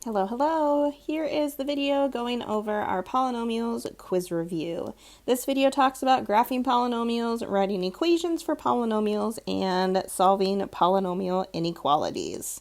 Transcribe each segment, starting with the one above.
Hello, hello! Here is the video going over our polynomials quiz review. This video talks about graphing polynomials, writing equations for polynomials, and solving polynomial inequalities.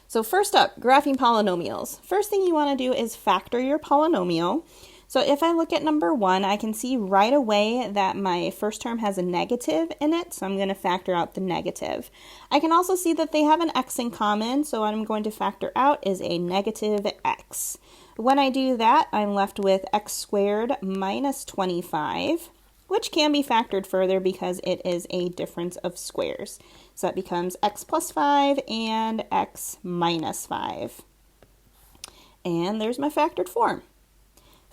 So first up, graphing polynomials. First thing you want to do is factor your polynomial. So if I look at number 1, I can see right away that my first term has a negative in it, so I'm going to factor out the negative. I can also see that they have an x in common, so what I'm going to factor out is a negative x. When I do that, I'm left with x squared minus 25, which can be factored further because it is a difference of squares. So that becomes x plus 5 and x minus 5. And there's my factored form.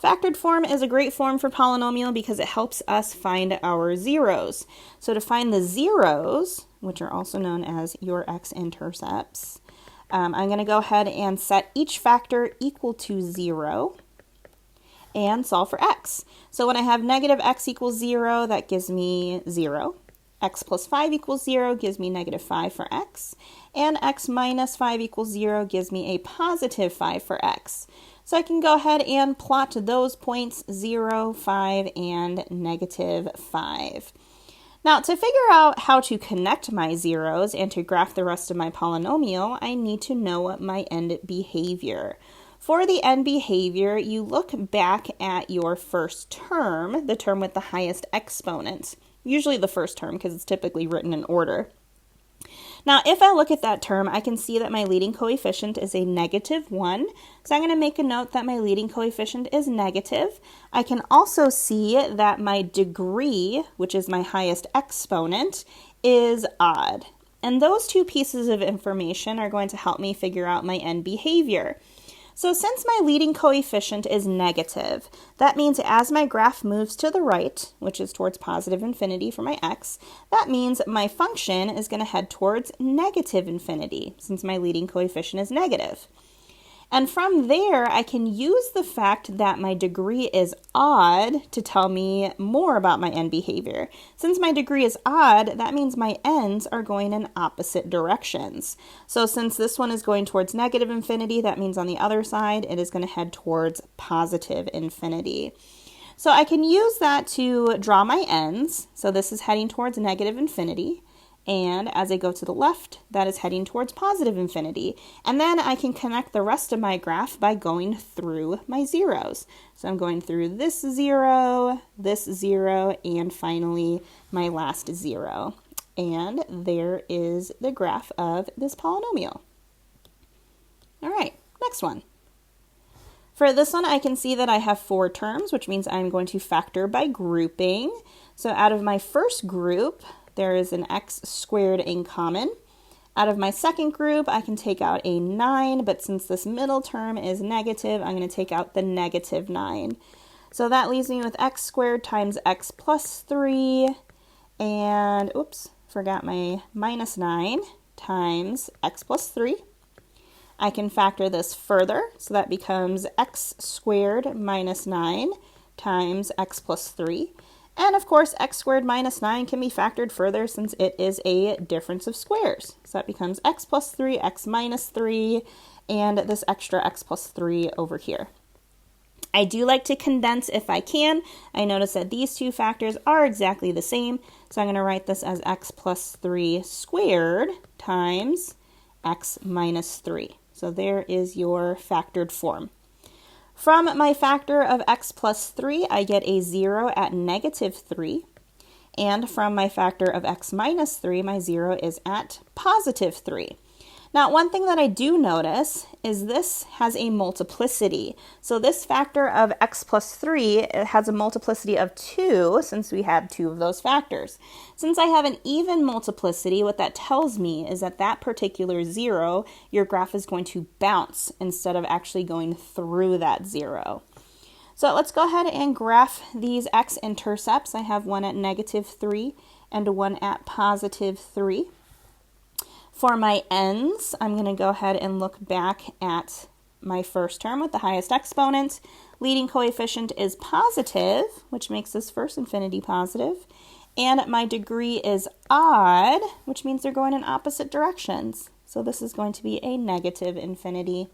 Factored form is a great form for polynomial because it helps us find our zeros. So to find the zeros, which are also known as your x-intercepts, I'm going to go ahead and set each factor equal to 0 and solve for x. So when I have negative x equals 0, that gives me 0. X plus 5 equals 0 gives me negative 5 for x. And x minus 5 equals 0 gives me a positive 5 for x. So I can go ahead and plot those points 0, 5, and negative 5. Now to figure out how to connect my zeros and to graph the rest of my polynomial, I need to know my end behavior. For the end behavior, you look back at your first term, the term with the highest exponent. Usually the first term because it's typically written in order. Now, if I look at that term, I can see that my leading coefficient is a negative 1. So I'm going to make a note that my leading coefficient is negative. I can also see that my degree, which is my highest exponent, is odd. And those two pieces of information are going to help me figure out my end behavior. So since my leading coefficient is negative, that means as my graph moves to the right, which is towards positive infinity for my x, that means my function is going to head towards negative infinity, since my leading coefficient is negative. And from there, I can use the fact that my degree is odd to tell me more about my end behavior. Since my degree is odd, that means my ends are going in opposite directions. So since this one is going towards negative infinity, that means on the other side, it is going to head towards positive infinity. So I can use that to draw my ends. So this is heading towards negative infinity. And as I go to the left, that is heading towards positive infinity. And then I can connect the rest of my graph by going through my zeros. So I'm going through this 0, and finally my last 0. And there is the graph of this polynomial. All right, next one. For this one, I can see that I have 4 terms, which means I'm going to factor by grouping. So out of my first group, there is an x squared in common. Out of my second group, I can take out a 9, but since this middle term is negative, I'm going to take out the negative 9. So that leaves me with x squared times x plus 3, and, oops, forgot my minus 9 times x plus 3. I can factor this further, so that becomes x squared minus 9 times x plus 3. And of course, x squared minus 9 can be factored further since it is a difference of squares. So that becomes x plus 3, x minus 3, and this extra x plus 3 over here. I do like to condense if I can. I notice that these two factors are exactly the same. So I'm going to write this as x plus 3 squared times x minus 3. So there is your factored form. From my factor of x plus 3, I get a 0 at negative 3. And from my factor of x minus 3, my 0 is at positive 3. Now, one thing that I do notice is this has a multiplicity. So this factor of x plus 3 has a multiplicity of 2 since we had 2 of those factors. Since I have an even multiplicity, what that tells me is that that particular 0, your graph is going to bounce instead of actually going through that 0. So let's go ahead and graph these x-intercepts. I have one at negative 3 and one at positive 3. For my ends, I'm going to go ahead and look back at my first term with the highest exponent. Leading coefficient is positive, which makes this first infinity positive. And my degree is odd, which means they're going in opposite directions. So this is going to be a negative infinity.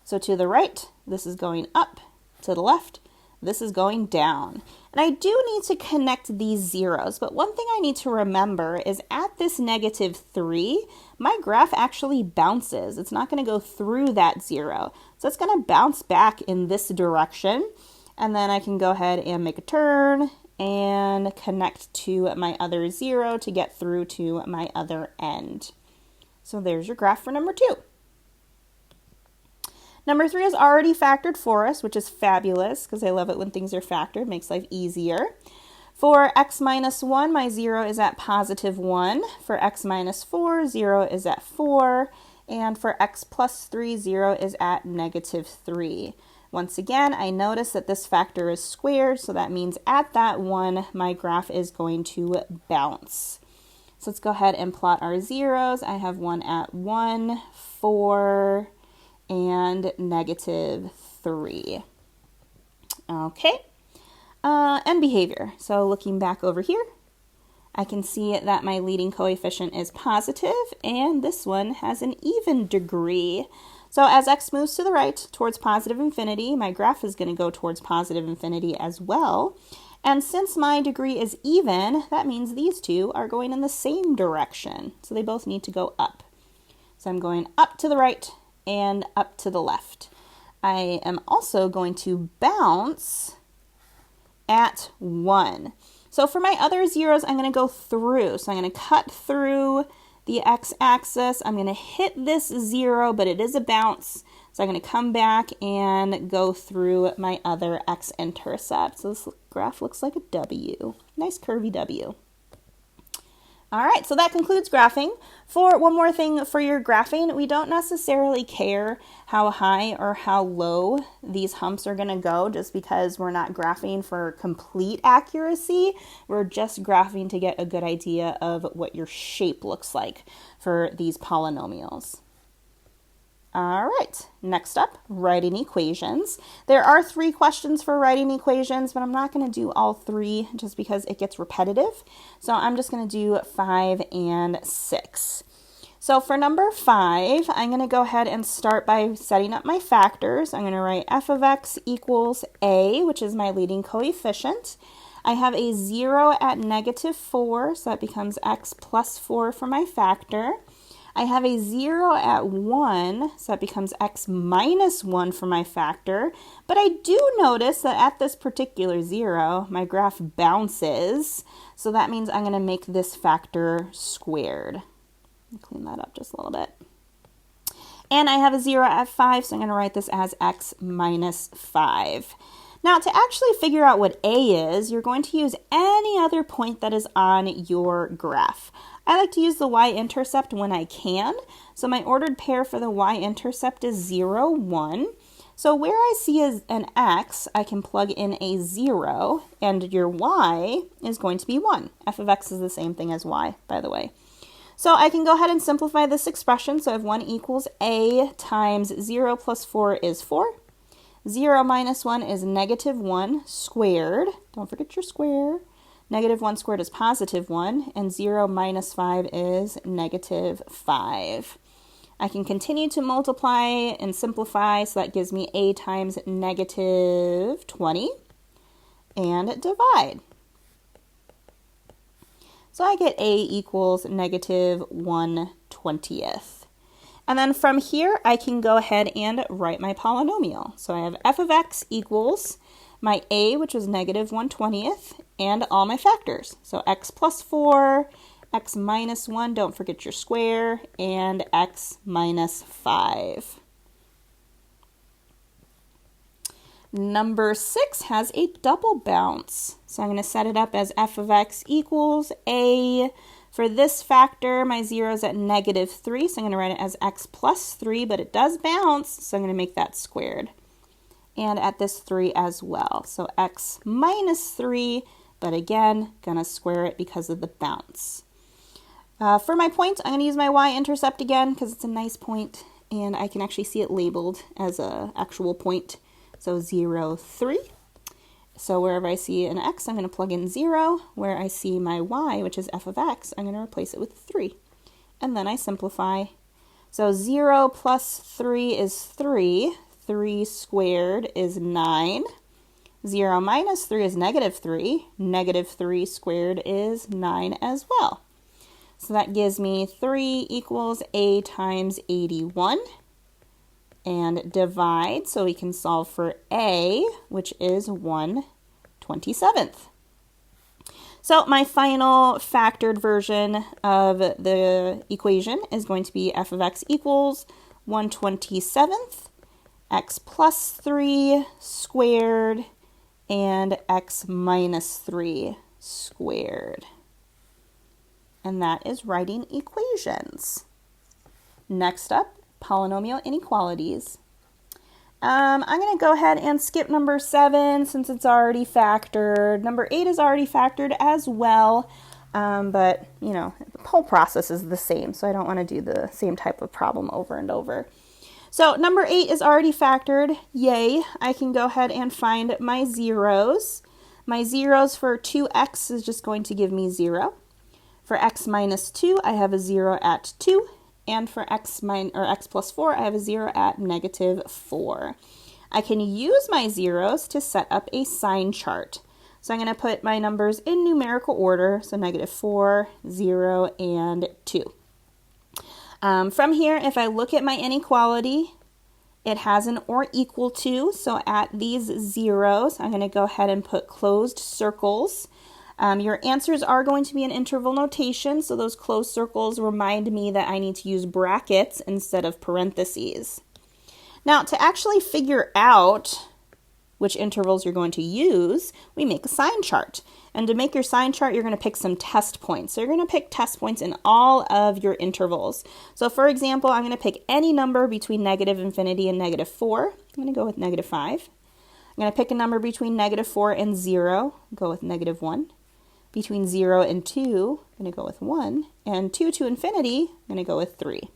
So to the right, this is going up. To the left, this is going down. And I do need to connect these zeros, but one thing I need to remember is at this -3, my graph actually bounces. It's not going to go through that 0. So it's going to bounce back in this direction. And then I can go ahead and make a turn and connect to my other 0 to get through to my other end. So there's your graph for number 2. Number 3 is already factored for us, which is fabulous because I love it when things are factored. It makes life easier. For x minus 1, my 0 is at +1. For x minus 4, 0 is at 4. And for x plus 3, 0 is at -3. Once again, I notice that this factor is squared, so that means at that 1, my graph is going to bounce. So let's go ahead and plot our zeros. I have one at 1, 4, and -3. Okay, and behavior. So looking back over here, I can see that my leading coefficient is positive, and this one has an even degree. So as x moves to the right towards positive infinity, my graph is going to go towards positive infinity as well. And since my degree is even, that means these two are going in the same direction. So they both need to go up. So I'm going up to the right and up to the left. I am also going to bounce at 1. So for my other zeros, I'm going to go through. So I'm going to cut through the x-axis. I'm going to hit this 0, but it is a bounce. So I'm going to come back and go through my other x-intercept. So this graph looks like a W. Nice curvy W. All right, so that concludes graphing. For one more thing for your graphing, we don't necessarily care how high or how low these humps are going to go just because we're not graphing for complete accuracy. We're just graphing to get a good idea of what your shape looks like for these polynomials. All right, next up, writing equations. There are 3 questions for writing equations, but I'm not going to do all 3 just because it gets repetitive. So I'm just going to do 5 and 6. So for number 5, I'm going to go ahead and start by setting up my factors. I'm going to write f of x equals a, which is my leading coefficient. I have a 0 at -4, so that becomes x plus 4 for my factor. I have a 0 at 1, so that becomes x minus 1 for my factor. But I do notice that at this particular 0, my graph bounces. So that means I'm going to make this factor squared. Clean that up just a little bit. And I have a 0 at 5, so I'm going to write this as x minus 5. Now, to actually figure out what a is, you're going to use any other point that is on your graph. I like to use the y-intercept when I can. So my ordered pair for the y-intercept is 0, 1. So where I see an x, I can plug in a 0, and your y is going to be 1. F of x is the same thing as y, by the way. So I can go ahead and simplify this expression. So I have 1 equals a times 0 plus 4 is 4. 0 minus 1 is -1 squared. Don't forget your square. -1 squared is +1, and 0 minus 5 is -5. I can continue to multiply and simplify, so that gives me a times -20, and divide. So I get a equals -1/20. And then from here, I can go ahead and write my polynomial. So I have f of x equals my a, which is -1/20, and all my factors. So x plus 4, x minus 1, don't forget your square, and x minus 5. Number 6 has a double bounce. So I'm going to set it up as f of x equals a. For this factor, my 0 is at -3, so I'm going to write it as x plus 3, but it does bounce, so I'm going to make that squared. And at this 3 as well. So x minus 3, but again, going to square it because of the bounce. For my point, I'm going to use my y-intercept again because it's a nice point, and I can actually see it labeled as an actual point. So 0, 3. So wherever I see an x, I'm going to plug in 0. Where I see my y, which is f of x, I'm going to replace it with 3. And then I simplify. So 0 plus 3 is 3. 3 squared is 9. 0 minus 3 is negative 3. Negative 3 squared is 9 as well. So that gives me 3 equals a times 81. And divide, so we can solve for a, which is 1/27. So my final factored version of the equation is going to be f of x equals 1/27, x plus 3 squared, and x minus 3 squared. And that is writing equations. Next up, polynomial inequalities. I'm going to go ahead and skip number 7 since it's already factored. Number 8 is already factored as well, but you know, the whole process is the same, so I don't want to do the same type of problem over and over. So number 8 is already factored. Yay! I can go ahead and find my zeros. My zeros for 2x is just going to give me 0. For x minus 2, I have a 0 at 2. And for x plus 4, I have a 0 at negative 4. I can use my zeros to set up a sign chart. So I'm going to put my numbers in numerical order, so negative 4, 0, and 2. From here, if I look at my inequality, it has an or equal to, so at these zeros, I'm going to go ahead and put closed circles. Your answers are going to be in interval notation, so those closed circles remind me that I need to use brackets instead of parentheses. Now, to actually figure out which intervals you're going to use, we make a sign chart. And to make your sign chart, you're going to pick some test points. So you're going to pick test points in all of your intervals. So for example, I'm going to pick any number between negative infinity and negative 4. I'm going to go with negative 5. I'm going to pick a number between negative 4 and 0. Go with negative 1. Between 0 and 2, I'm going to go with 1, and 2 to infinity, I'm going to go with 3.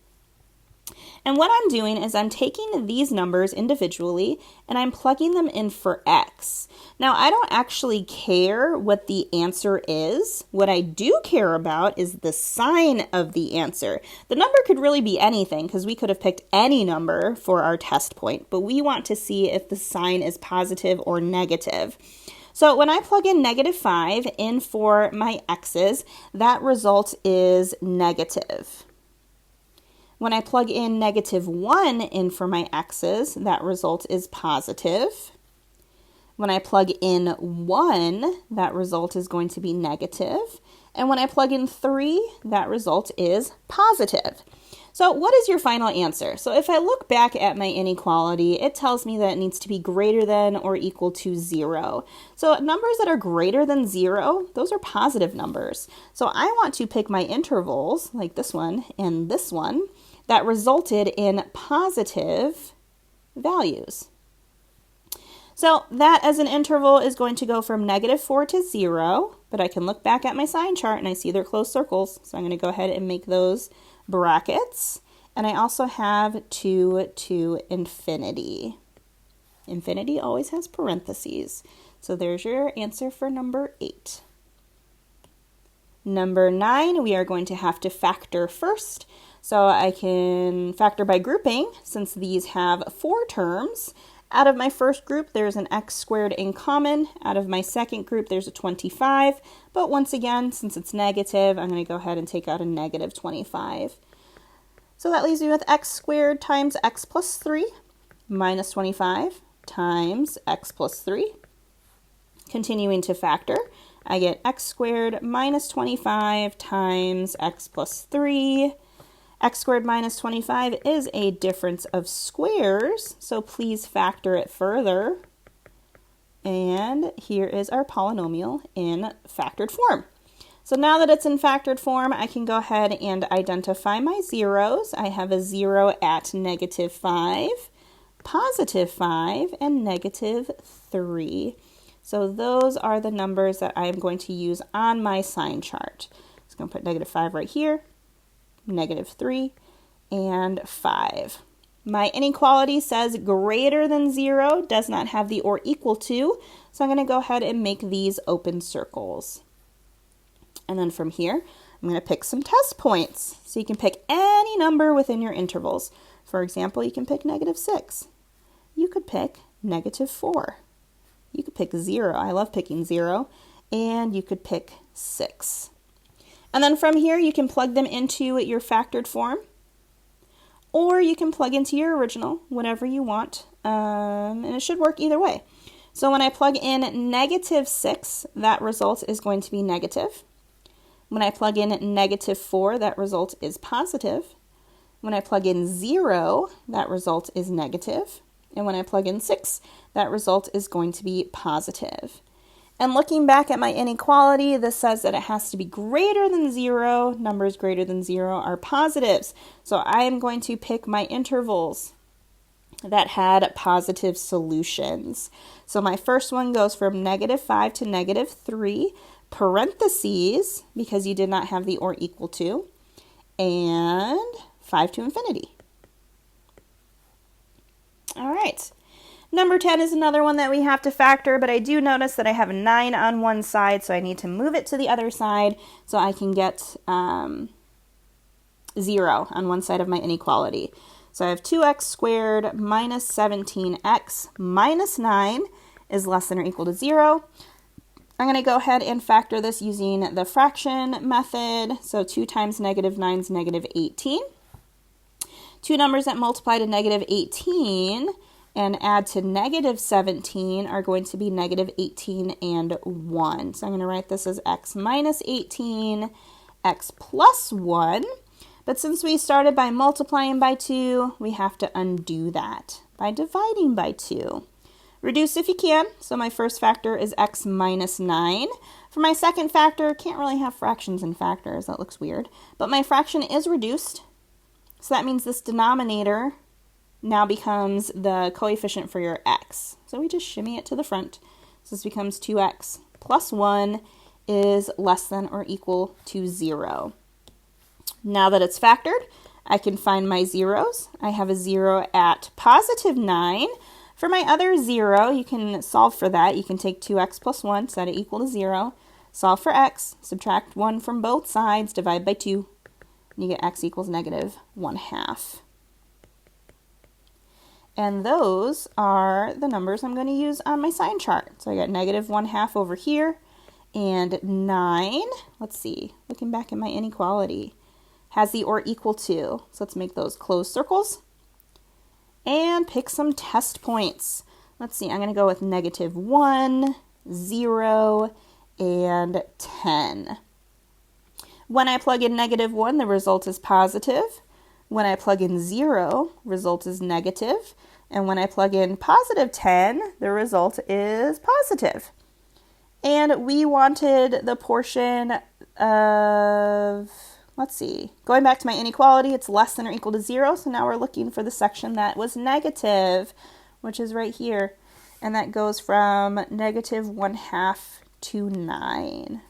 And what I'm doing is I'm taking these numbers individually and I'm plugging them in for x. Now, I don't actually care what the answer is. What I do care about is the sign of the answer. The number could really be anything because we could have picked any number for our test point, but we want to see if the sign is positive or negative. So when I plug in negative 5 in for my x's, that result is negative. When I plug in negative 1 in for my x's, that result is positive. When I plug in 1, that result is going to be negative. And when I plug in 3, that result is positive. So what is your final answer? So if I look back at my inequality, it tells me that it needs to be greater than or equal to 0. So numbers that are greater than 0, those are positive numbers. So I want to pick my intervals, like this one and this one, that resulted in positive values. So that as an interval is going to go from negative 4 to 0, but I can look back at my sign chart and I see they're closed circles. So I'm going to go ahead and make those brackets, and I also have 2 to infinity. Infinity always has parentheses. So there's your answer for number 8. Number 9, we are going to have to factor first. So I can factor by grouping since these have 4 terms. Out of my first group, there's an x squared in common. Out of my second group, there's a 25. But once again, since it's negative, I'm going to go ahead and take out a negative 25. So that leaves me with x squared times x plus 3 minus 25 times x plus 3. Continuing to factor, I get x squared minus 25 times x plus 3. X squared minus 25 is a difference of squares, so please factor it further. And here is our polynomial in factored form. So now that it's in factored form, I can go ahead and identify my zeros. I have a 0 at negative 5, positive 5, and negative 3. So those are the numbers that I'm going to use on my sign chart. So I'm going to put negative 5 right here, negative 3, and 5. My inequality says greater than 0, does not have the or equal to, so I'm going to go ahead and make these open circles. And then from here, I'm going to pick some test points. So you can pick any number within your intervals. For example, you can pick negative 6. you could pick -4. You could pick 0. I love picking 0. And you could pick 6. And then from here, you can plug them into your factored form, or you can plug into your original, whatever you want, and it should work either way. So when I plug in -6, that result is going to be negative. When I plug in -4, that result is positive. When I plug in 0, that result is negative. And when I plug in 6, that result is going to be positive. And looking back at my inequality, this says that it has to be greater than 0. Numbers greater than 0 are positives. So I am going to pick my intervals that had positive solutions. So my first one goes from -5 to -3, parentheses, because you did not have the or equal to, and 5 to infinity. All right. Number 10 is another one that we have to factor, but I do notice that I have a 9 on one side, so I need to move it to the other side so I can get 0 on one side of my inequality. So I have 2x squared minus 17x minus 9 is less than or equal to 0. I'm going to go ahead and factor this using the fraction method. So 2 times -9 is -18. Two numbers that multiply to -18 and add to -17 are going to be -18 and 1. So I'm going to write this as x minus 18, x plus 1. But since we started by multiplying by 2, we have to undo that by dividing by 2. Reduce if you can. So my first factor is x minus 9. For my second factor, can't really have fractions and factors. That looks weird. But my fraction is reduced. So that means this denominator now becomes the coefficient for your x. So we just shimmy it to the front. So this becomes 2x plus 1 is less than or equal to 0. Now that it's factored, I can find my zeros. I have a 0 at positive 9. For my other 0, you can solve for that. You can take 2x plus 1, set it equal to 0. Solve for x, subtract 1 from both sides, divide by 2. And you get x equals -1/2. And those are the numbers I'm going to use on my sign chart. So I got -1/2 over here, and 9, let's see, looking back at my inequality, has the or equal to. So let's make those closed circles and pick some test points. Let's see, I'm going to go with -1, 0, and 10. When I plug in -1, the result is positive. When I plug in 0, result is negative. And when I plug in positive 10, the result is positive. And we wanted the portion of, let's see, going back to my inequality, it's less than or equal to 0. So now we're looking for the section that was negative, which is right here. And that goes from -1/2 to 9.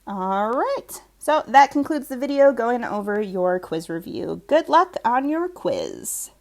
All right. So that concludes the video going over your quiz review. Good luck on your quiz.